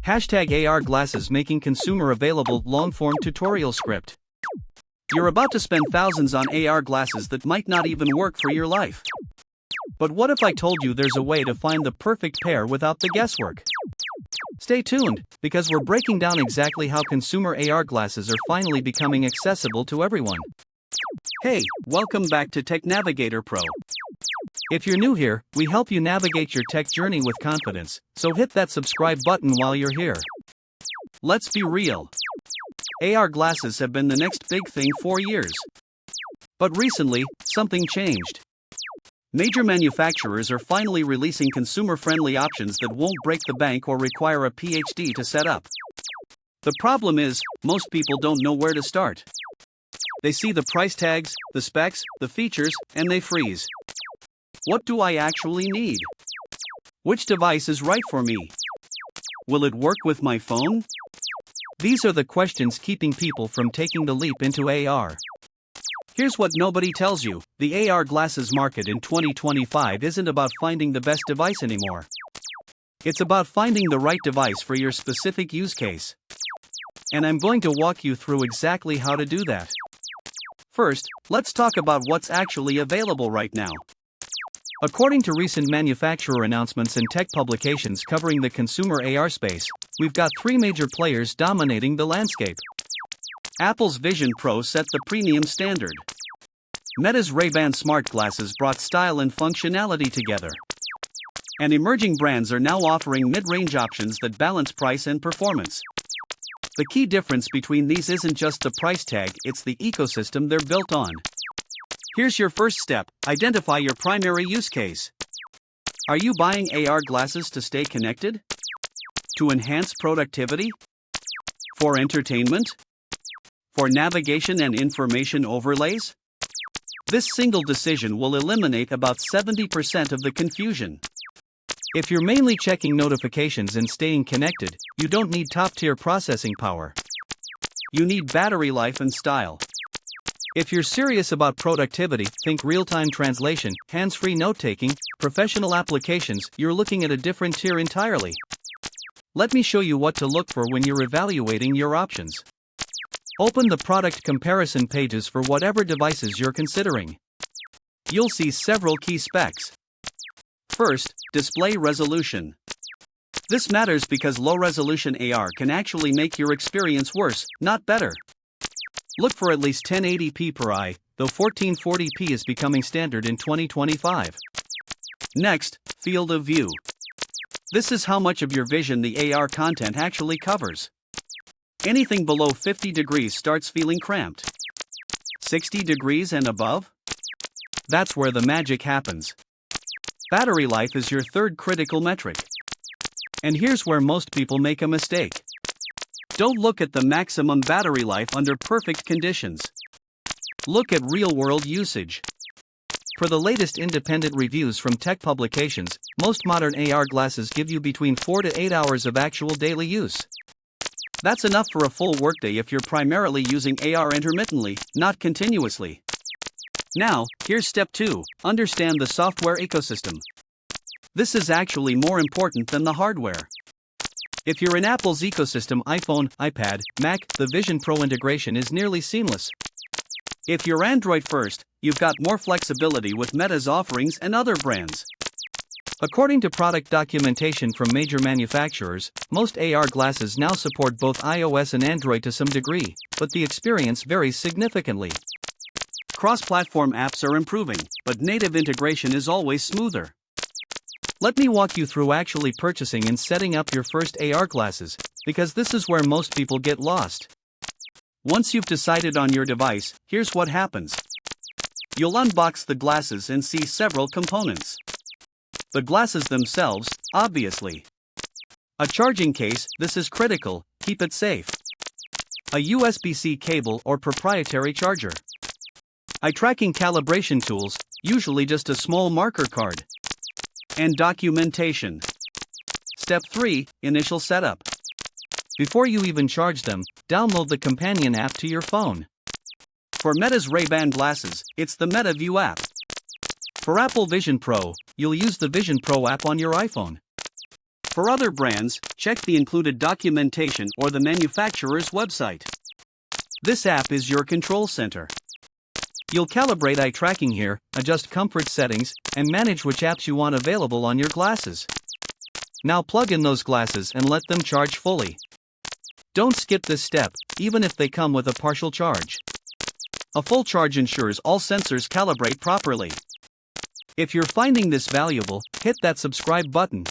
Hashtag AR glasses making consumer available long-form tutorial script. You're about to spend thousands on AR glasses that might not even work for your life. But what if I told you there's a way to find the perfect pair without the guesswork? Stay tuned, because we're breaking down exactly how consumer AR glasses are finally becoming accessible to everyone. Hey, welcome back to TechNavigator Pro. If you're new here, we help you navigate your tech journey with confidence, so hit that subscribe button while you're here. Let's be real. AR glasses have been the next big thing for years. But recently, something changed. Major manufacturers are finally releasing consumer-friendly options that won't break the bank or require a PhD to set up. The problem is, most people don't know where to start. They see the price tags, the specs, the features, and they freeze. What do I actually need? Which device is right for me? Will it work with my phone? These are the questions keeping people from taking the leap into AR. Here's what nobody tells you: the AR glasses market in 2025 isn't about finding the best device anymore. It's about finding the right device for your specific use case. And I'm going to walk you through exactly how to do that. First, let's talk about what's actually available right now. According to recent manufacturer announcements and tech publications covering the consumer AR space, we've got three major players dominating the landscape. Apple's Vision Pro set the premium standard. Meta's Ray-Ban smart glasses brought style and functionality together. And emerging brands are now offering mid-range options that balance price and performance. The key difference between these isn't just the price tag, it's the ecosystem they're built on. Here's your first step: identify your primary use case. Are you buying AR glasses to stay connected? To enhance productivity? For entertainment? For navigation and information overlays? This single decision will eliminate about 70% of the confusion. If you're mainly checking notifications and staying connected, you don't need top-tier processing power. You need battery life and style. If you're serious about productivity, think real-time translation, hands-free note-taking, professional applications, you're looking at a different tier entirely. Let me show you what to look for when you're evaluating your options. Open the product comparison pages for whatever devices you're considering. You'll see several key specs. First, display resolution. This matters because low-resolution AR can actually make your experience worse, not better. Look for at least 1080p per eye, though 1440p is becoming standard in 2025. Next, field of view. This is how much of your vision the AR content actually covers. Anything below 50 degrees starts feeling cramped. 60 degrees and above? That's where the magic happens. Battery life is your third critical metric. And here's where most people make a mistake. Don't look at the maximum battery life under perfect conditions. Look at real-world usage. For the latest independent reviews from tech publications, most modern AR glasses give you between 4 to 8 hours of actual daily use. That's enough for a full workday if you're primarily using AR intermittently, not continuously. Now, here's step 2, understand the software ecosystem. This is actually more important than the hardware. If you're in Apple's ecosystem, iPhone, iPad, Mac, the Vision Pro integration is nearly seamless. If you're Android first, you've got more flexibility with Meta's offerings and other brands. According to product documentation from major manufacturers, most AR glasses now support both iOS and Android to some degree, but the experience varies significantly. Cross-platform apps are improving, but native integration is always smoother. Let me walk you through actually purchasing and setting up your first AR glasses, because this is where most people get lost. Once you've decided on your device, here's what happens. You'll unbox the glasses and see several components. The glasses themselves, obviously. A charging case, this is critical, keep it safe. A USB-C cable or proprietary charger. Eye tracking calibration tools, usually just a small marker card. And documentation. Step 3, initial setup. Before you even charge them, download the companion app to your phone. For Meta's Ray-Ban glasses, it's the Meta View app. For Apple Vision Pro, you'll use the Vision Pro app on your iPhone. For other brands, check the included documentation or the manufacturer's website. This app is your control center. You'll calibrate eye tracking here, adjust comfort settings, and manage which apps you want available on your glasses. Now plug in those glasses and let them charge fully. Don't skip this step, even if they come with a partial charge. A full charge ensures all sensors calibrate properly. If you're finding this valuable, hit that subscribe button.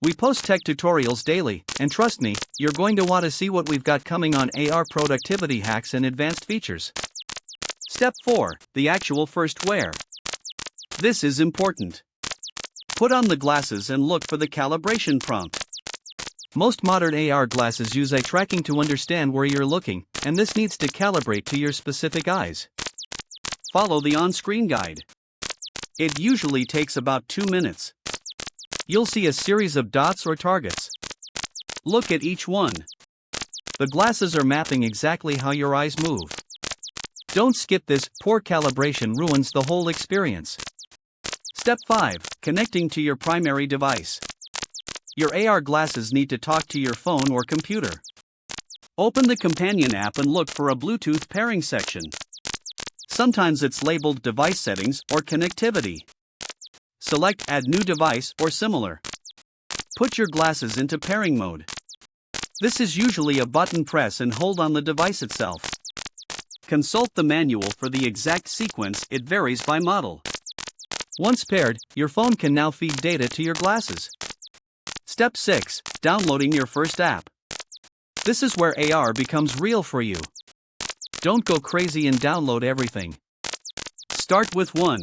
We post tech tutorials daily, and trust me, you're going to want to see what we've got coming on AR productivity hacks and advanced features. Step 4. The actual first wear. This is important. Put on the glasses and look for the calibration prompt. Most modern AR glasses use eye tracking to understand where you're looking, and this needs to calibrate to your specific eyes. Follow the on-screen guide. It usually takes about 2 minutes. You'll see a series of dots or targets. Look at each one. The glasses are mapping exactly how your eyes move. Don't skip this, poor calibration ruins the whole experience. Step 5. Connecting to your primary device. Your AR glasses need to talk to your phone or computer. Open the companion app and look for a Bluetooth pairing section. Sometimes it's labeled Device Settings or Connectivity. Select Add New Device or similar. Put your glasses into pairing mode. This is usually a button press and hold on the device itself. Consult the manual for the exact sequence, it varies by model. Once paired, your phone can now feed data to your glasses. Step 6. Downloading your first app. This is where AR becomes real for you. Don't go crazy and download everything. Start with one.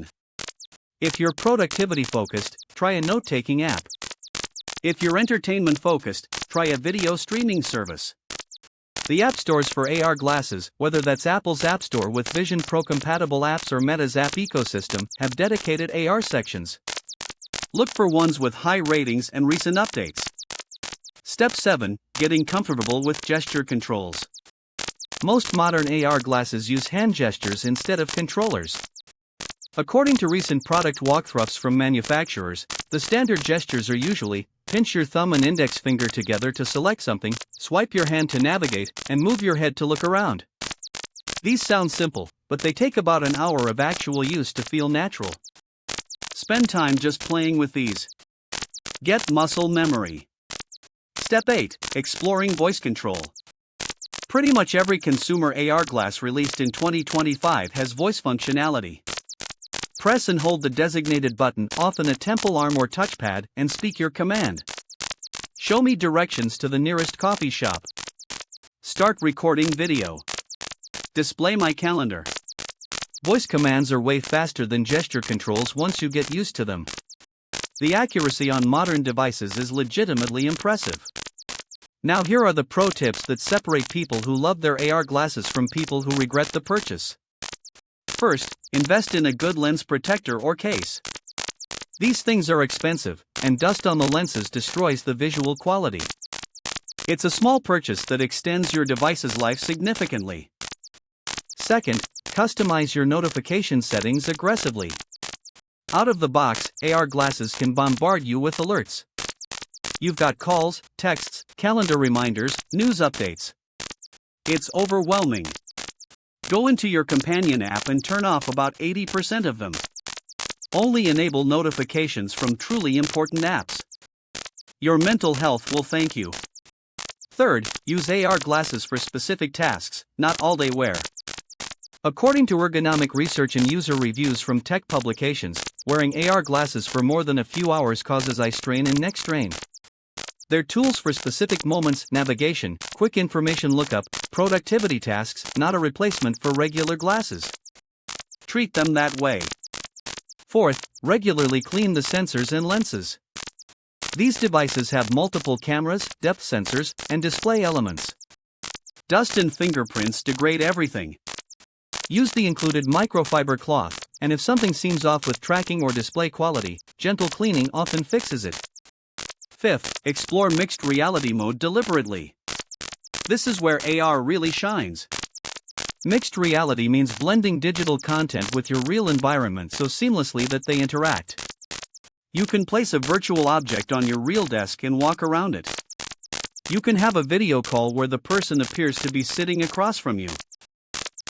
If you're productivity focused, try a note-taking app. If you're entertainment focused, try a video streaming service. The app stores for AR glasses, whether that's Apple's App Store with Vision Pro compatible apps or Meta's app ecosystem, have dedicated AR sections. Look for ones with high ratings and recent updates. Step 7. Getting comfortable with gesture controls. Most modern AR glasses use hand gestures instead of controllers. According to recent product walkthroughs from manufacturers, the standard gestures are usually pinch your thumb and index finger together to select something, swipe your hand to navigate, and move your head to look around. These sound simple, but they take about an hour of actual use to feel natural. Spend time just playing with these. Get muscle memory. Step 8. Exploring voice control. Pretty much every consumer AR glass released in 2025 has voice functionality. Press and hold the designated button, often a temple arm or touchpad, and speak your command. Show me directions to the nearest coffee shop. Start recording video. Display my calendar. Voice commands are way faster than gesture controls once you get used to them. The accuracy on modern devices is legitimately impressive. Now here are the pro tips that separate people who love their AR glasses from people who regret the purchase. First, invest in a good lens protector or case. These things are expensive, and dust on the lenses destroys the visual quality. It's a small purchase that extends your device's life significantly. Second, customize your notification settings aggressively. Out of the box, AR glasses can bombard you with alerts. You've got calls, texts, calendar reminders, news updates. It's overwhelming. Go into your companion app and turn off about 80% of them. Only enable notifications from truly important apps. Your mental health will thank you. Third, use AR glasses for specific tasks, not all-day wear. According to ergonomic research and user reviews from tech publications, wearing AR glasses for more than a few hours causes eye strain and neck strain. They're tools for specific moments, navigation, quick information lookup, productivity tasks, not a replacement for regular glasses. Treat them that way. Fourth, regularly clean the sensors and lenses. These devices have multiple cameras, depth sensors, and display elements. Dust and fingerprints degrade everything. Use the included microfiber cloth, and if something seems off with tracking or display quality, gentle cleaning often fixes it. Fifth, explore mixed reality mode deliberately. This is where AR really shines. Mixed reality means blending digital content with your real environment so seamlessly that they interact. You can place a virtual object on your real desk and walk around it. You can have a video call where the person appears to be sitting across from you.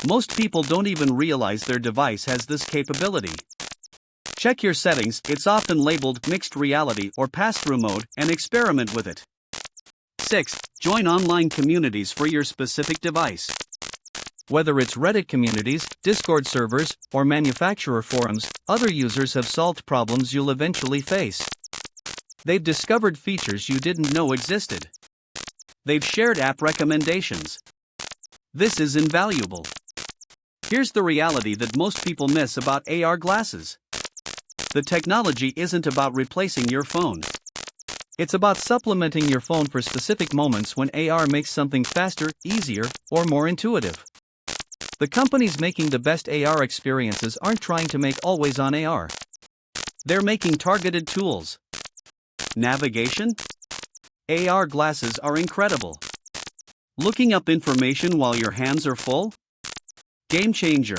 Most people don't even realize their device has this capability. Check your settings, it's often labeled mixed reality or pass-through mode, and experiment with it. 6. Join online communities for your specific device. Whether it's Reddit communities, Discord servers, or manufacturer forums, other users have solved problems you'll eventually face. They've discovered features you didn't know existed. They've shared app recommendations. This is invaluable. Here's the reality that most people miss about AR glasses. The technology isn't about replacing your phone. It's about supplementing your phone for specific moments when AR makes something faster, easier, or more intuitive. The companies making the best AR experiences aren't trying to make always-on AR. They're making targeted tools. Navigation? AR glasses are incredible. Looking up information while your hands are full? Game changer.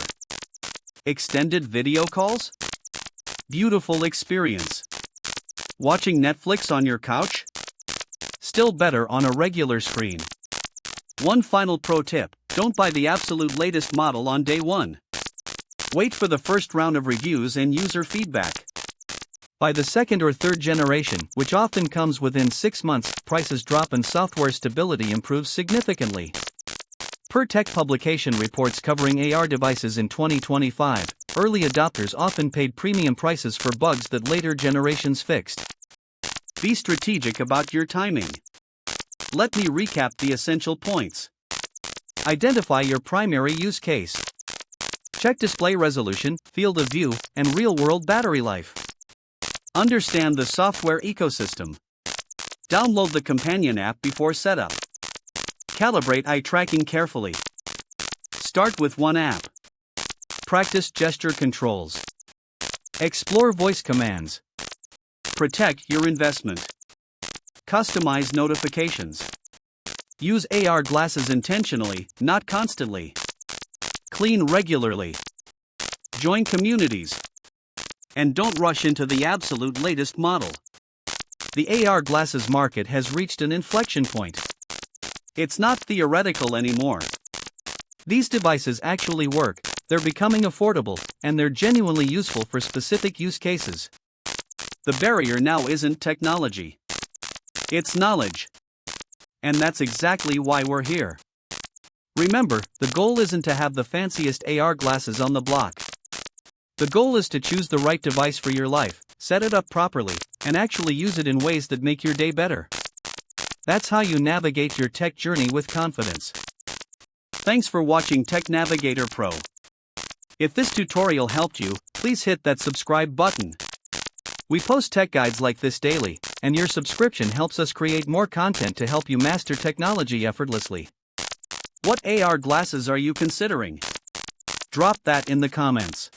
Extended video calls? Beautiful experience. Watching Netflix on your couch? Still better on a regular screen. One final pro tip: don't buy the absolute latest model on day one. Wait for the first round of reviews and user feedback. By the second or third generation, which often comes within 6 months, prices drop and software stability improves significantly. Per tech publication reports covering AR devices in 2025, early adopters often paid premium prices for bugs that later generations fixed. Be strategic about your timing. Let me recap the essential points. Identify your primary use case. Check display resolution, field of view, and real-world battery life. Understand the software ecosystem. Download the companion app before setup. Calibrate eye tracking carefully. Start with one app. Practice gesture controls. Explore voice commands. Protect your investment. Customize notifications. Use AR glasses intentionally, not constantly. Clean regularly. Join communities. And don't rush into the absolute latest model. The AR glasses market has reached an inflection point. It's not theoretical anymore. These devices actually work, they're becoming affordable, and they're genuinely useful for specific use cases. The barrier now isn't technology. It's knowledge. And that's exactly why we're here. Remember, the goal isn't to have the fanciest AR glasses on the block. The goal is to choose the right device for your life, set it up properly, and actually use it in ways that make your day better. That's how you navigate your tech journey with confidence. Thanks for watching Tech Navigator Pro. If this tutorial helped you, please hit that subscribe button. We post tech guides like this daily, and your subscription helps us create more content to help you master technology effortlessly. What AR glasses are you considering? Drop that in the comments.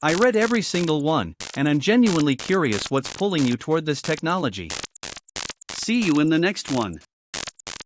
I read every single one, and I'm genuinely curious what's pulling you toward this technology. See you in the next one.